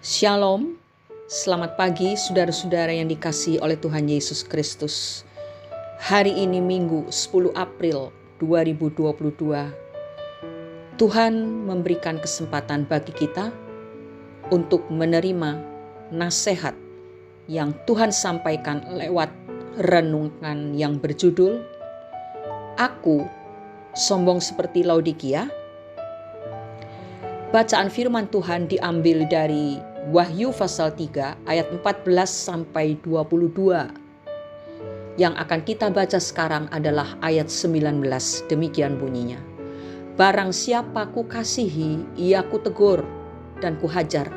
Shalom, selamat pagi saudara-saudara yang dikasihi oleh Tuhan Yesus Kristus. Hari ini Minggu 10 April 2022. Tuhan memberikan kesempatan bagi kita untuk menerima nasihat yang Tuhan sampaikan lewat renungan yang berjudul Aku sombong seperti Laodikia. Bacaan firman Tuhan diambil dari Wahyu pasal 3 ayat 14 sampai 22. Yang akan kita baca sekarang adalah ayat 19, demikian bunyinya. Barang siapa ku kasihi, ia ku tegur dan ku hajar.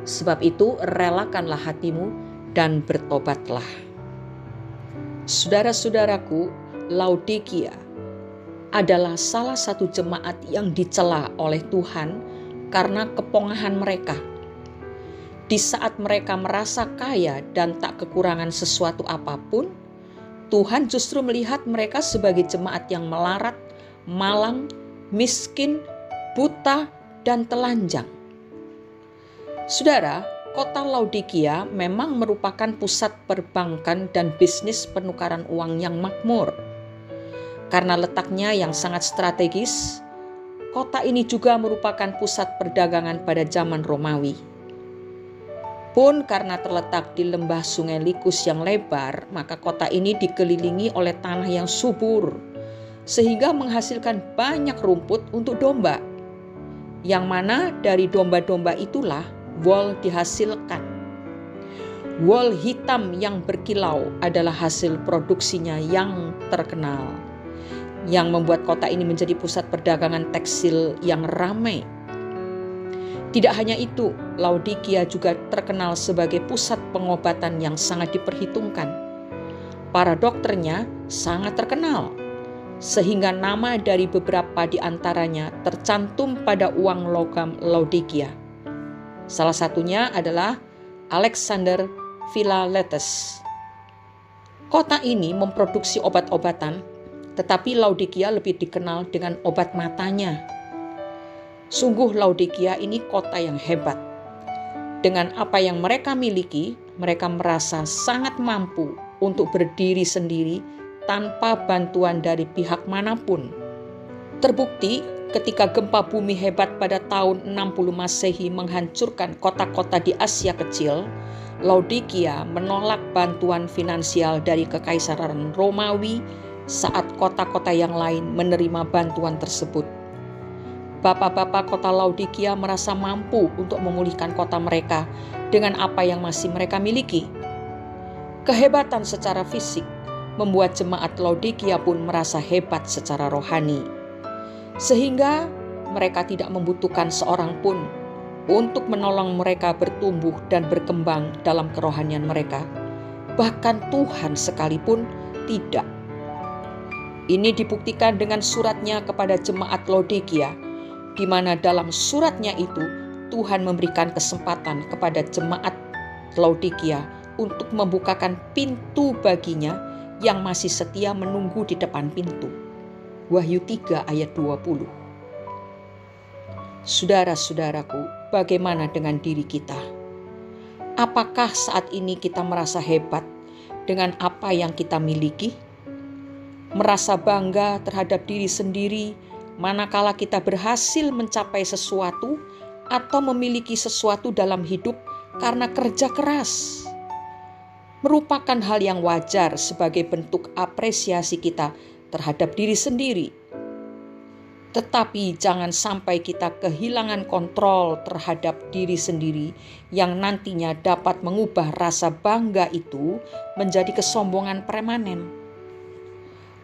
Sebab itu relakanlah hatimu dan bertobatlah. Saudara-saudaraku, Laodikia adalah salah satu jemaat yang dicela oleh Tuhan karena kepongahan mereka. Di saat mereka merasa kaya dan tak kekurangan sesuatu apapun, Tuhan justru melihat mereka sebagai jemaat yang melarat, malang, miskin, buta, dan telanjang. Saudara, kota Laodikia memang merupakan pusat perbankan dan bisnis penukaran uang yang makmur. Karena letaknya yang sangat strategis, kota ini juga merupakan pusat perdagangan pada zaman Romawi. Pun karena terletak di lembah sungai Likus yang lebar, maka kota ini dikelilingi oleh tanah yang subur, sehingga menghasilkan banyak rumput untuk domba. Yang mana dari domba-domba itulah wol dihasilkan. Wol hitam yang berkilau adalah hasil produksinya yang terkenal, yang membuat kota ini menjadi pusat perdagangan tekstil yang ramai. Tidak hanya itu, Laodikia juga terkenal sebagai pusat pengobatan yang sangat diperhitungkan. Para dokternya sangat terkenal, sehingga nama dari beberapa di antaranya tercantum pada uang logam Laodikia. Salah satunya adalah Alexander Philalethes. Kota ini memproduksi obat-obatan, tetapi Laodikia lebih dikenal dengan obat matanya. Sungguh Laodikia ini kota yang hebat. Dengan apa yang mereka miliki, mereka merasa sangat mampu untuk berdiri sendiri tanpa bantuan dari pihak manapun. Terbukti ketika gempa bumi hebat pada tahun 60 Masehi menghancurkan kota-kota di Asia Kecil, Laodikia menolak bantuan finansial dari Kekaisaran Romawi saat kota-kota yang lain menerima bantuan tersebut. Bapak-bapak kota Laodikia merasa mampu untuk memulihkan kota mereka dengan apa yang masih mereka miliki. Kehebatan secara fisik membuat jemaat Laodikia pun merasa hebat secara rohani, sehingga mereka tidak membutuhkan seorang pun untuk menolong mereka bertumbuh dan berkembang dalam kerohanian mereka. Bahkan Tuhan sekalipun tidak. Ini dibuktikan dengan suratnya kepada jemaat Laodikia, di mana dalam suratnya itu Tuhan memberikan kesempatan kepada jemaat Laodikia untuk membukakan pintu baginya yang masih setia menunggu di depan pintu. Wahyu 3 ayat 20. Saudara-saudaraku, bagaimana dengan diri kita? Apakah saat ini kita merasa hebat dengan apa yang kita miliki? Merasa bangga terhadap diri sendiri manakala kita berhasil mencapai sesuatu atau memiliki sesuatu dalam hidup karena kerja keras. Merupakan hal yang wajar sebagai bentuk apresiasi kita terhadap diri sendiri. Tetapi jangan sampai kita kehilangan kontrol terhadap diri sendiri yang nantinya dapat mengubah rasa bangga itu menjadi kesombongan permanen.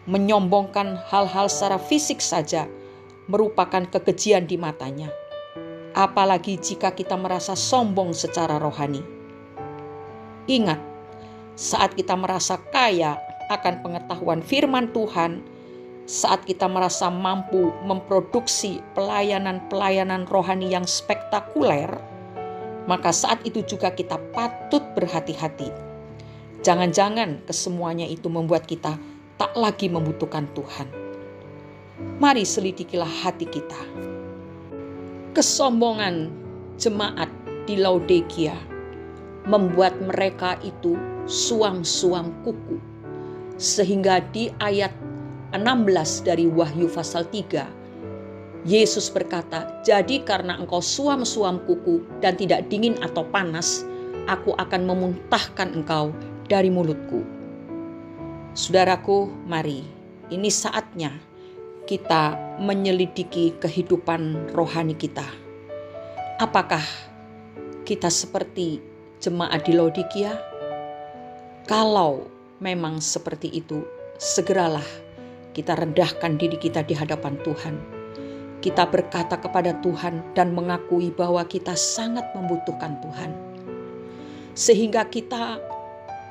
Menyombongkan hal-hal secara fisik saja merupakan kekejian di matanya, apalagi jika kita merasa sombong secara rohani. Ingat, saat kita merasa kaya akan pengetahuan firman Tuhan, saat kita merasa mampu memproduksi pelayanan-pelayanan rohani yang spektakuler, maka saat itu juga kita patut berhati-hati. Jangan-jangan kesemuanya itu membuat kita tak lagi membutuhkan Tuhan. Mari selidikilah hati kita. Kesombongan jemaat di Laodikia membuat mereka itu suam-suam kuku. Sehingga di ayat 16 dari Wahyu pasal 3, Yesus berkata, "Jadi karena engkau suam-suam kuku dan tidak dingin atau panas, aku akan memuntahkan engkau dari mulutku." Saudaraku, mari, ini saatnya kita menyelidiki kehidupan rohani kita. Apakah kita seperti jemaat di Laodikia? Kalau memang seperti itu, segeralah kita rendahkan diri kita di hadapan Tuhan. Kita berkata kepada Tuhan dan mengakui bahwa kita sangat membutuhkan Tuhan. Sehingga kita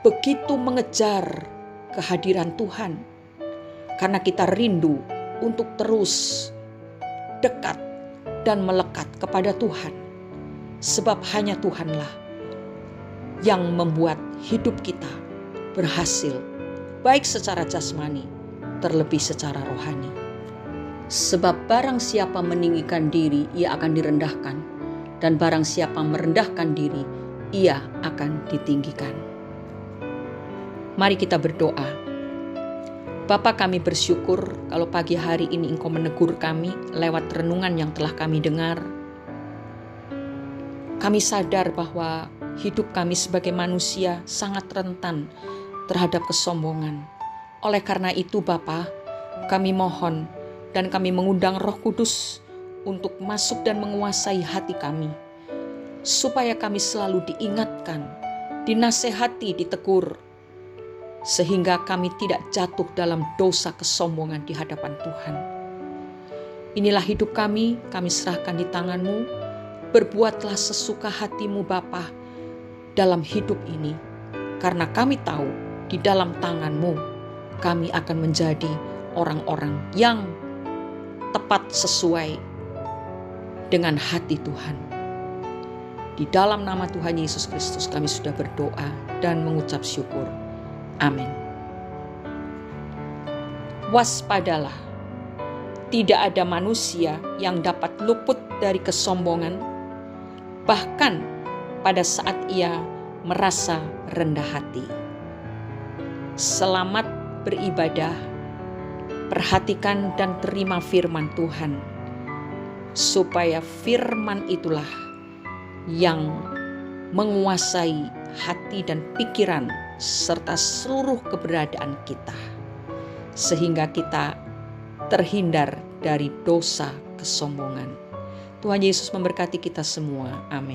begitu mengejar kehadiran Tuhan. Karena kita rindu untuk terus dekat dan melekat kepada Tuhan. Sebab hanya Tuhanlah yang membuat hidup kita berhasil, baik secara jasmani, terlebih secara rohani. Sebab barang siapa meninggikan diri, ia akan direndahkan. Dan barang siapa merendahkan diri, ia akan ditinggikan. Mari kita berdoa. Bapa, kami bersyukur kalau pagi hari ini Engkau menegur kami lewat renungan yang telah kami dengar. Kami sadar bahwa hidup kami sebagai manusia sangat rentan terhadap kesombongan. Oleh karena itu Bapa, kami mohon dan kami mengundang Roh Kudus untuk masuk dan menguasai hati kami. Supaya kami selalu diingatkan, dinasehati, ditegur. Sehingga kami tidak jatuh dalam dosa kesombongan di hadapan Tuhan. Inilah hidup kami serahkan di tangan-Mu. Berbuatlah sesuka hati-Mu Bapa dalam hidup ini. Karena kami tahu di dalam tangan-Mu kami akan menjadi orang-orang yang tepat sesuai dengan hati Tuhan. Di dalam nama Tuhan Yesus Kristus kami sudah berdoa dan mengucap syukur. Amin. Waspadalah, tidak ada manusia yang dapat luput dari kesombongan, bahkan pada saat ia merasa rendah hati. Selamat beribadah, perhatikan dan terima firman Tuhan, supaya firman itulah yang menguasai hati dan pikiran serta seluruh keberadaan kita, sehingga kita terhindar dari dosa kesombongan. Tuhan Yesus memberkati kita semua. Amin.